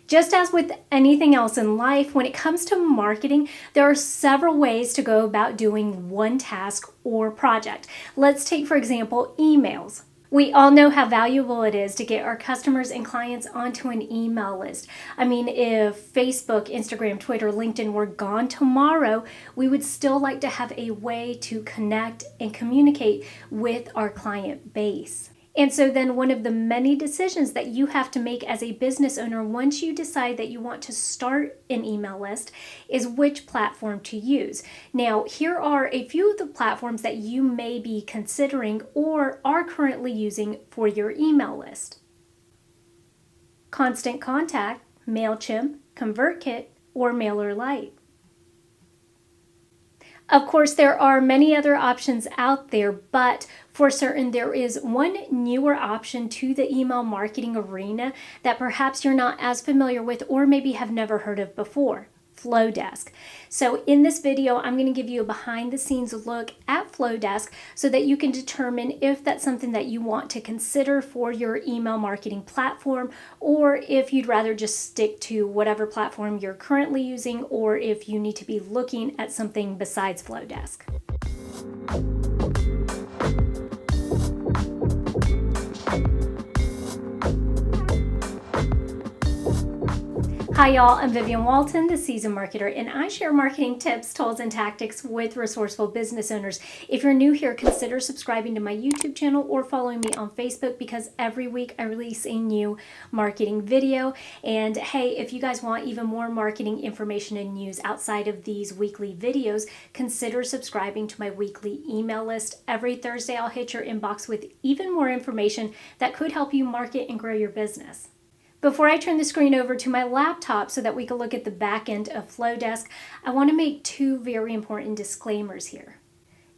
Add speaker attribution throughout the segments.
Speaker 1: Just as with anything else in life, when it comes to marketing, there are several ways to go about doing one task or project. Let's take, for example, emails. We all know how valuable it is to get our customers and clients onto an email list. I mean, if Facebook, Instagram, Twitter, LinkedIn were gone tomorrow, we would still like to have a way to connect and communicate with our client base. And so then one of the many decisions that you have to make as a business owner once you decide that you want to start an email list is which platform to use. Now, here are a few of the platforms that you may be considering or are currently using for your email list: Constant Contact, Mailchimp, ConvertKit, or MailerLite. Of course, there are many other options out there, but for certain, there is one newer option to the email marketing arena that perhaps you're not as familiar with or maybe have never heard of before: Flodesk. So in this video, I'm going to give you a behind the scenes look at Flodesk so that you can determine if that's something that you want to consider for your email marketing platform, or if you'd rather just stick to whatever platform you're currently using, or if you need to be looking at something besides Flodesk. Hi y'all, I'm Vivian Walton, the Seasoned Marketer, and I share marketing tips, tools, and tactics with resourceful business owners. If you're new here, consider subscribing to my YouTube channel or following me on Facebook, because every week I release a new marketing video. And hey, if you guys want even more marketing information and news outside of these weekly videos, consider subscribing to my weekly email list. Every Thursday, I'll hit your inbox with even more information that could help you market and grow your business. Before I turn the screen over to my laptop so that we can look at the back end of Flodesk, I want to make two very important disclaimers here.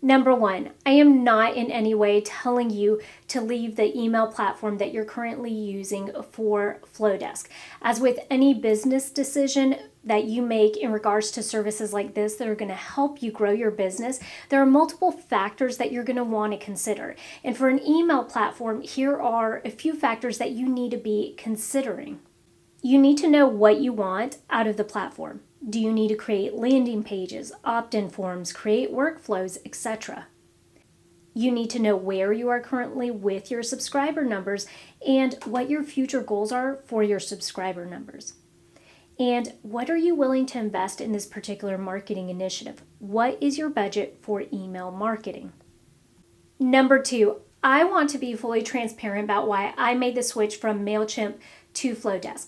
Speaker 1: Number one, I am not in any way telling you to leave the email platform that you're currently using for Flodesk. As with any business decision that you make in regards to services like this that are going to help you grow your business, there are multiple factors that you're going to want to consider. And for an email platform, here are a few factors that you need to be considering. You need to know what you want out of the platform. Do you need to create landing pages, opt-in forms, create workflows, etc.? You need to know where you are currently with your subscriber numbers and what your future goals are for your subscriber numbers. And what are you willing to invest in this particular marketing initiative? What is your budget for email marketing? Number two, I want to be fully transparent about why I made the switch from Mailchimp to Flodesk.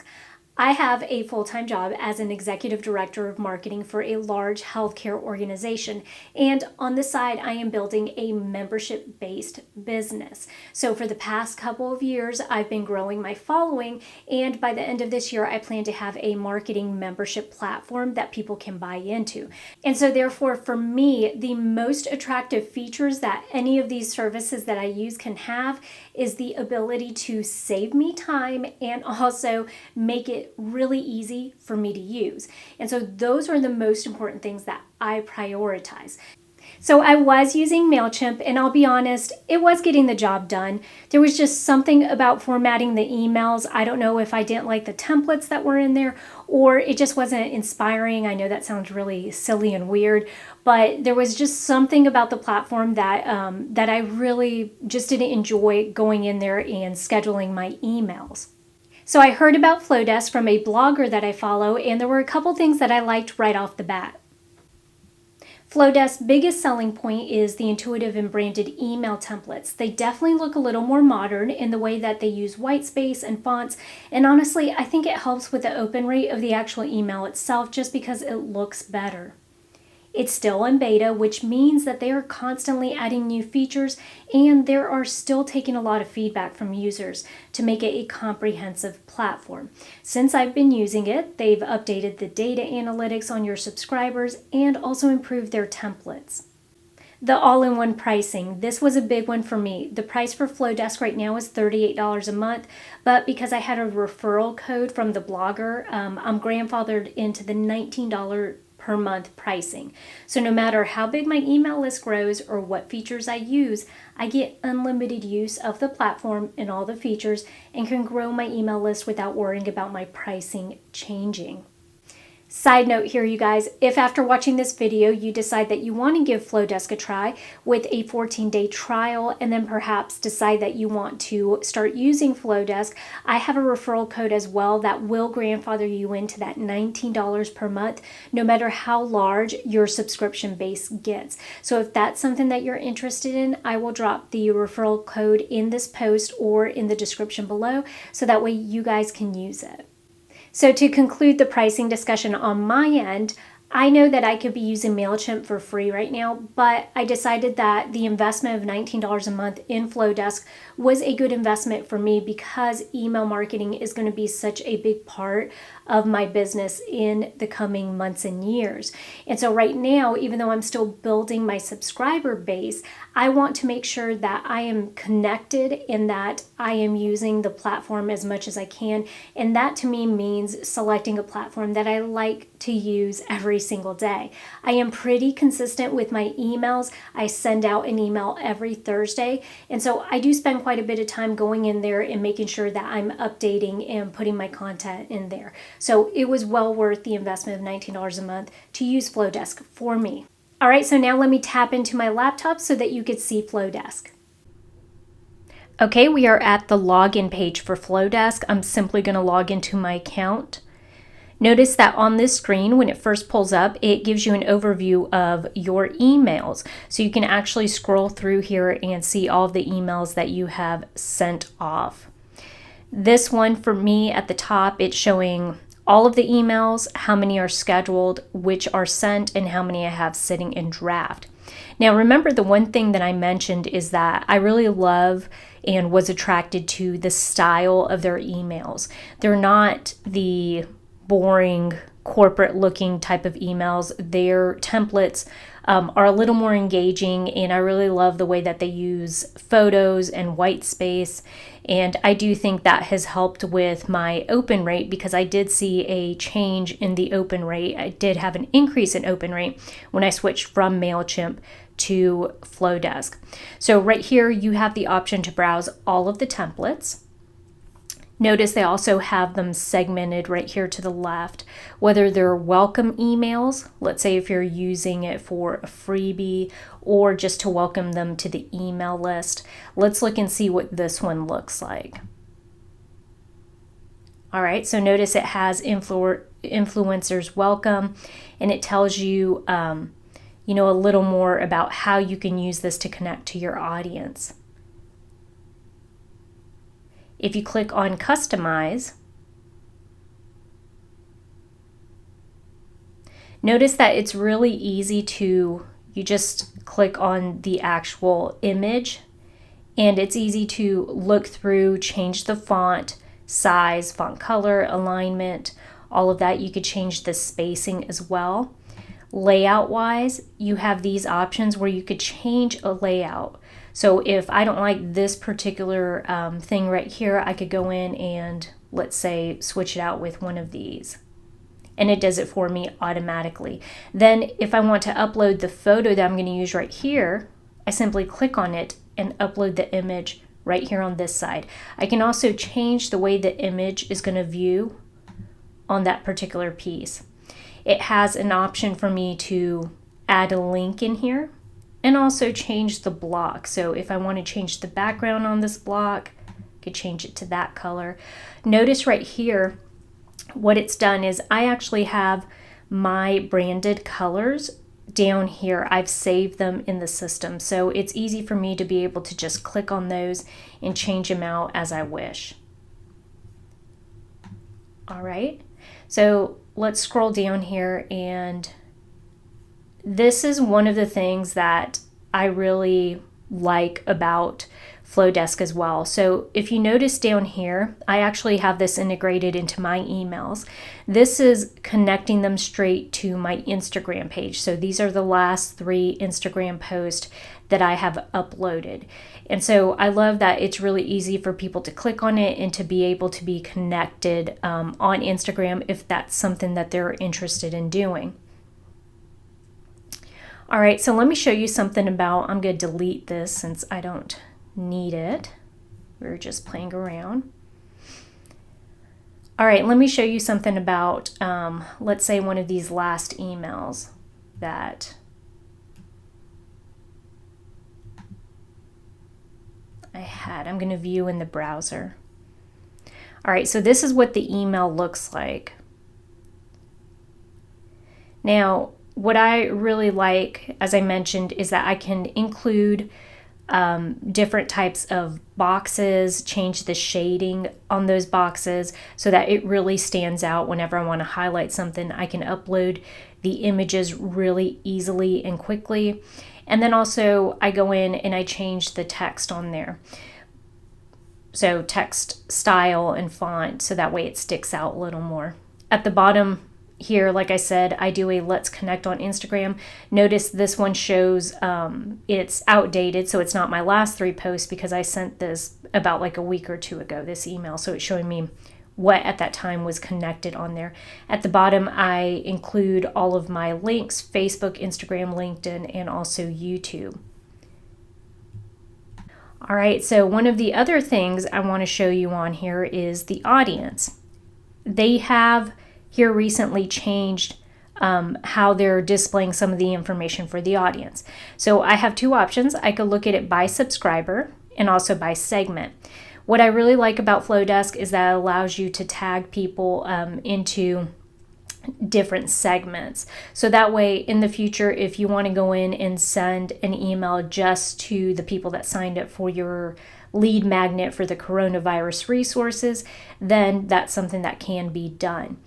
Speaker 1: I have a full-time job as an executive director of marketing for a large healthcare organization, and on the side I am building a membership-based business. So for the past couple of years I've been growing my following, and by the end of this year I plan to have a marketing membership platform that people can buy into. And so therefore, for me, the most attractive features that any of these services that I use can have is the ability to save me time and also make it really easy for me to use. And so those are the most important things that I prioritize. So I was using Mailchimp, and I'll be honest, it was getting the job done. There was just something about formatting the emails. I don't know if I didn't like the templates that were in there, or it just wasn't inspiring. I know that sounds really silly and weird, but there was just something about the platform that that I really just didn't enjoy going in there and scheduling my emails. So I heard about Flodesk from a blogger that I follow, and there were a couple things that I liked right off the bat. Flodesk's biggest selling point is the intuitive and branded email templates. They definitely look a little more modern in the way that they use white space and fonts, and honestly, I think it helps with the open rate of the actual email itself just because it looks better. It's still in beta, which means that they are constantly adding new features, and they are still taking a lot of feedback from users to make it a comprehensive platform. Since I've been using it, they've updated the data analytics on your subscribers and also improved their templates. The all-in-one pricing. This was a big one for me. The price for Flodesk right now is $38 a month, but because I had a referral code from the blogger, I'm grandfathered into the $19 per month pricing. So no matter how big my email list grows or what features I use, I get unlimited use of the platform and all the features and can grow my email list without worrying about my pricing changing. Side note here, you guys, if after watching this video you decide that you want to give Flodesk a try with a 14-day trial and then perhaps decide that you want to start using Flodesk, I have a referral code as well that will grandfather you into that $19 per month, no matter how large your subscription base gets. So if that's something that you're interested in, I will drop the referral code in this post or in the description below so that way you guys can use it. So to conclude the pricing discussion on my end, I know that I could be using Mailchimp for free right now, but I decided that the investment of $19 a month in Flodesk was a good investment for me because email marketing is going to be such a big part of my business in the coming months and years. And so right now, even though I'm still building my subscriber base, I want to make sure that I am connected and that I am using the platform as much as I can. And that to me means selecting a platform that I like to use every single day. I am pretty consistent with my emails. I send out an email every Thursday. And so I do spend quite a bit of time going in there and making sure that I'm updating and putting my content in there. So it was well worth the investment of $19 a month to use Flodesk for me. All right, so now let me tap into my laptop so that you could see Flodesk. Okay, we are at the login page for Flodesk. I'm simply going to log into my account. Notice that on this screen, when it first pulls up, it gives you an overview of your emails. So you can actually scroll through here and see all of the emails that you have sent off. This one for me at the top, it's showing all of the emails, how many are scheduled, which are sent, and how many I have sitting in draft. Now remember, the one thing that I mentioned is that I really love and was attracted to the style of their emails. They're not the boring corporate looking type of emails. Their templates are a little more engaging, and I really love the way that they use photos and white space. And I do think that has helped with my open rate because I did see a change in the open rate. I did have an increase in open rate when I switched from Mailchimp to Flodesk. So right here you have the option to browse all of the templates. Notice they also have them segmented right here to the left, whether they're welcome emails, let's say if you're using it for a freebie or just to welcome them to the email list. Let's look and see what this one looks like. All right, so notice it has influencers welcome, and it tells you, a little more about how you can use this to connect to your audience. If you click on Customize, notice that it's really easy to, you just click on the actual image, and it's easy to look through, change the font, size, font color, alignment, all of that. You could change the spacing as well. Layout wise, you have these options where you could change a layout. So if I don't like this particular thing right here, I could go in and, let's say, switch it out with one of these. And it does it for me automatically. Then if I want to upload the photo that I'm going to use right here, I simply click on it and upload the image right here on this side. I can also change the way the image is going to view on that particular piece. It has an option for me to add a link in here and also change the block. So if I want to change the background on this block, I could change it to that color. Notice right here, what it's done is I actually have my branded colors down here. I've saved them in the system. So it's easy for me to be able to just click on those and change them out as I wish. All right, so let's scroll down here, and this is one of the things that I really like about Flodesk as well. So if you notice down here, I actually have this integrated into my emails. This is connecting them straight to my Instagram page. So these are the last 3 Instagram posts that I have uploaded. And so I love that it's really easy for people to click on it and to be able to be connected on Instagram if that's something that they're interested in doing. All right, so let me show you something about, I'm going to delete this since I don't need it. We're just playing around. All right, let me show you something about, let's say one of these last emails that I had. I'm going to view in the browser. All right, so this is what the email looks like. Now, what I really like, as I mentioned, is that I can include different types of boxes, change the shading on those boxes so that it really stands out whenever I want to highlight something. I can upload the images really easily and quickly. And then also I go in and I change the text on there. So text style and font, so that way it sticks out a little more. At the bottom here, like I said, I do a Let's Connect on Instagram. Notice this one shows it's outdated, so it's not my last 3 posts because I sent this about like a week or 2 ago, this email. So it's showing me what at that time was connected on there. At the bottom, I include all of my links, Facebook, Instagram, LinkedIn, and also YouTube. All right, so one of the other things I want to show you on here is the audience. They have here recently changed how they're displaying some of the information for the audience. So I have 2 options. I could look at it by subscriber and also by segment. What I really like about Flodesk is that it allows you to tag people into different segments. So that way in the future, if you want to go in and send an email just to the people that signed up for your lead magnet for the coronavirus resources, then that's something that can be done.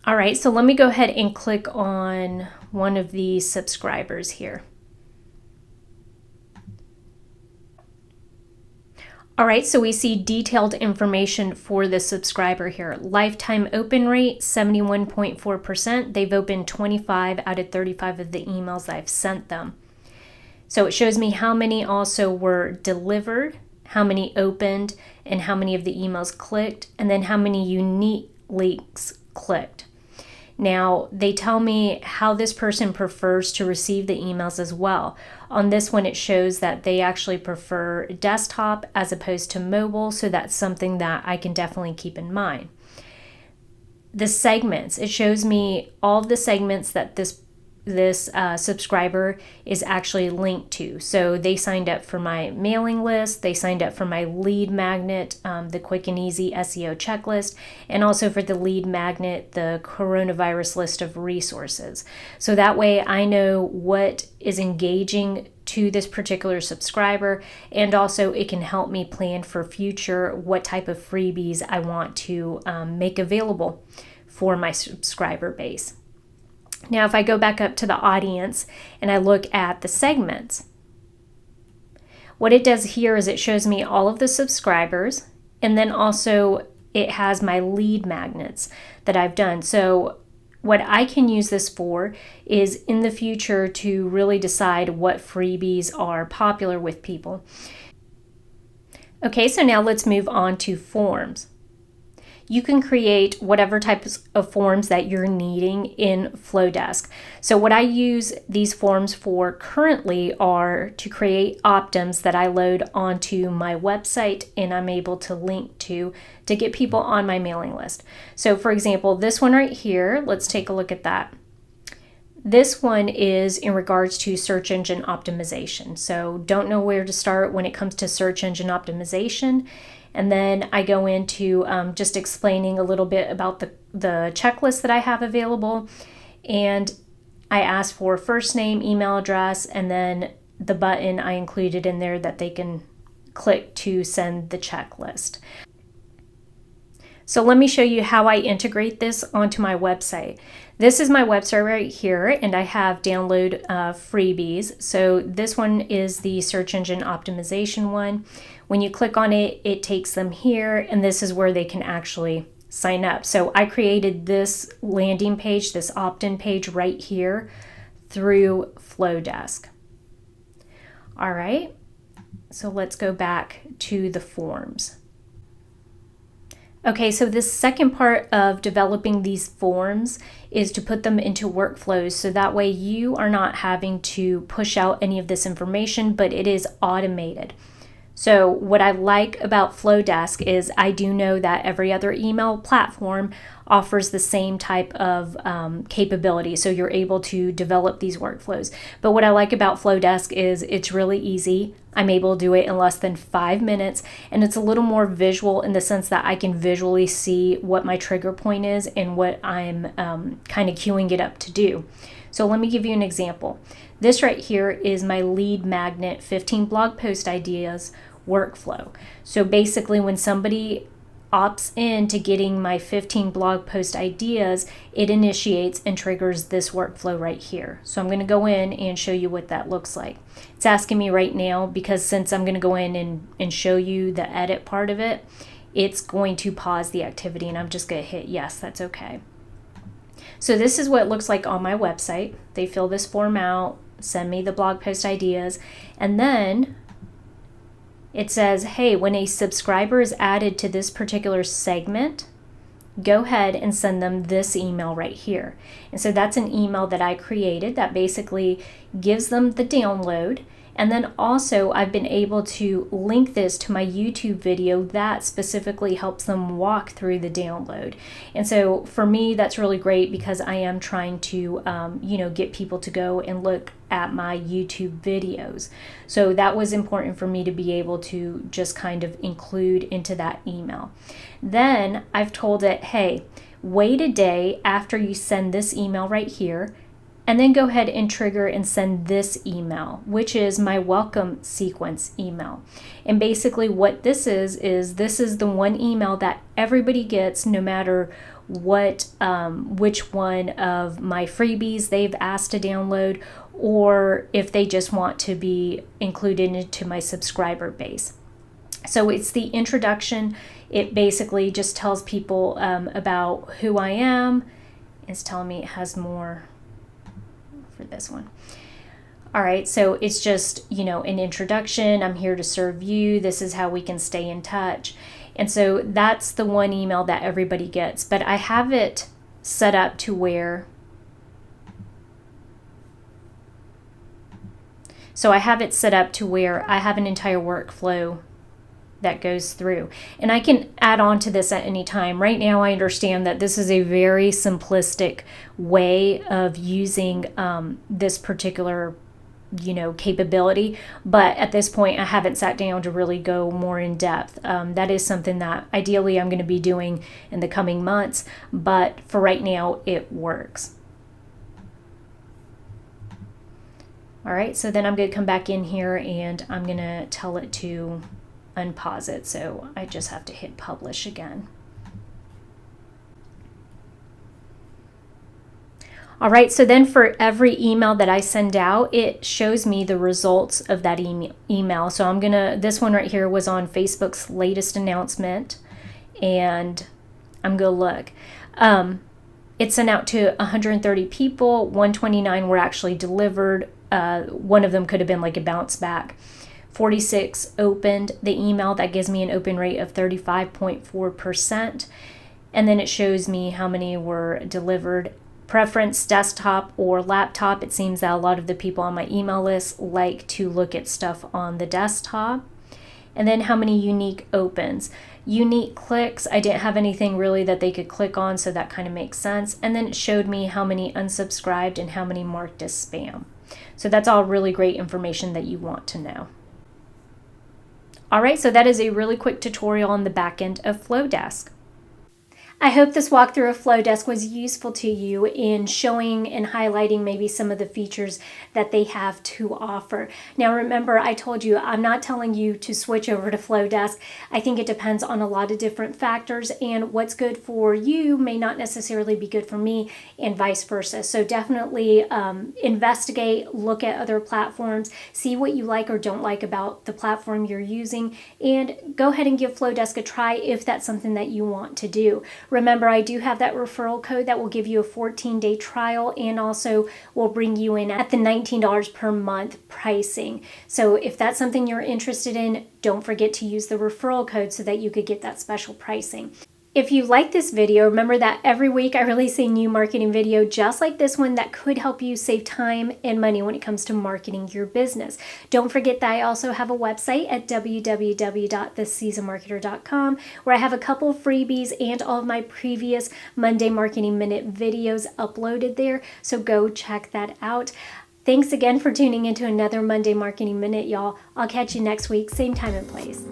Speaker 1: All right, so let me go ahead and click on one of these subscribers here. All right, so we see detailed information for the subscriber here. Lifetime open rate, 71.4%. They've opened 25 out of 35 of the emails I've sent them. So it shows me how many also were delivered, how many opened, and how many of the emails clicked, and then how many unique links clicked. Now, they tell me how this person prefers to receive the emails as well. On this one, it shows that they actually prefer desktop as opposed to mobile, so that's something that I can definitely keep in mind. The segments, it shows me all of the segments that this subscriber is actually linked to. So they signed up for my mailing list, they signed up for my lead magnet, the quick and easy SEO checklist, and also for the lead magnet, the coronavirus list of resources. So that way I know what is engaging to this particular subscriber, and also it can help me plan for future what type of freebies I want to make available for my subscriber base. Now, if I go back up to the audience and I look at the segments, what it does here is it shows me all of the subscribers, and then also it has my lead magnets that I've done. So what I can use this for is in the future to really decide what freebies are popular with people. Okay, so now let's move on to forms. You can create whatever types of forms that you're needing in Flodesk. So what I use these forms for currently are to create opt-ins that I load onto my website and I'm able to link to get people on my mailing list. So for example, this one right here, let's take a look at that. This one is in regards to search engine optimization. So don't know where to start when it comes to search engine optimization. And then I go into just explaining a little bit about the checklist that I have available. And I ask for first name, email address, and then the button I included in there that they can click to send the checklist. So let me show you how I integrate this onto my website. This is my website right here, and I have download freebies. So this one is the search engine optimization one. When you click on it, it takes them here, and this is where they can actually sign up. So I created this landing page, this opt-in page right here through Flodesk. All right, so let's go back to the forms. Okay, so this second part of developing these forms is to put them into workflows, so that way you are not having to push out any of this information, but it is automated. So what I like about Flodesk is I do know that every other email platform offers the same type of capability, so you're able to develop these workflows. But what I like about Flodesk is it's really easy. I'm able to do it in less than 5 minutes, and it's a little more visual in the sense that I can visually see what my trigger point is and what I'm kind of queuing it up to do. So let me give you an example. This right here is my lead magnet 15 blog post ideas workflow. So basically when somebody opts in to getting my 15 blog post ideas, it initiates and triggers this workflow right here. So I'm going to go in and show you what that looks like. It's asking me right now because since I'm going to go in and show you the edit part of it, it's going to pause the activity, and I'm just going to hit yes, that's okay. So this is what it looks like on my website. They fill this form out, send me the blog post ideas, and then it says, hey, when a subscriber is added to this particular segment, go ahead and send them this email right here. And so that's an email that I created that basically gives them the download. And then also I've been able to link this to my YouTube video that specifically helps them walk through the download. And so for me, that's really great because I am trying to, get people to go and look at my YouTube videos. So that was important for me to be able to just kind of include into that email. Then I've told it, hey, wait a day after you send this email right here, and then go ahead and trigger and send this email, which is my welcome sequence email. And basically what this is this is the one email that everybody gets no matter what, which one of my freebies they've asked to download, or if they just want to be included into my subscriber base. So it's the introduction. It basically just tells people about who I am. It's telling me it has more for this one. All right, so it's just, an introduction. I'm here to serve you. This is how we can stay in touch. And so that's the one email that everybody gets. But I have it set up to where I have an entire workflow that goes through. And I can add on to this at any time. Right now, I understand that this is a very simplistic way of using this particular capability, but at this point I haven't sat down to really go more in depth. That is something that ideally I'm going to be doing in the coming months, but for right now it works. All right, so then I'm going to come back in here and I'm going to tell it to unpause it, so I just have to hit publish again. All right, so then for every email that I send out, it shows me the results of that email. So this one right here was on Facebook's latest announcement, and I'm gonna look. It sent out to 130 people, 129 were actually delivered. One of them could have been like a bounce back. 46 opened the email. That gives me an open rate of 35.4%. And then it shows me how many were delivered. Preference desktop or laptop. It seems that a lot of the people on my email list like to look at stuff on the desktop. And then how many unique opens. Unique clicks, I didn't have anything really that they could click on, so that kind of makes sense. And then it showed me how many unsubscribed and how many marked as spam. So that's all really great information that you want to know. All right, so that is a really quick tutorial on the back end of Flodesk. I hope this walkthrough of Flodesk was useful to you in showing and highlighting maybe some of the features that they have to offer. Now remember, I told you I'm not telling you to switch over to Flodesk. I think it depends on a lot of different factors, and what's good for you may not necessarily be good for me, and vice versa. So definitely investigate, look at other platforms, see what you like or don't like about the platform you're using, and go ahead and give Flodesk a try if that's something that you want to do. Remember, I do have that referral code that will give you a 14-day trial and also will bring you in at the $19 per month pricing. So if that's something you're interested in, don't forget to use the referral code so that you could get that special pricing. If you like this video, remember that every week I release a new marketing video just like this one that could help you save time and money when it comes to marketing your business. Don't forget that I also have a website at www.theseasonedmarketer.com where I have a couple freebies and all of my previous Monday Marketing Minute videos uploaded there, so go check that out. Thanks again for tuning into another Monday Marketing Minute, y'all. I'll catch you next week, same time and place.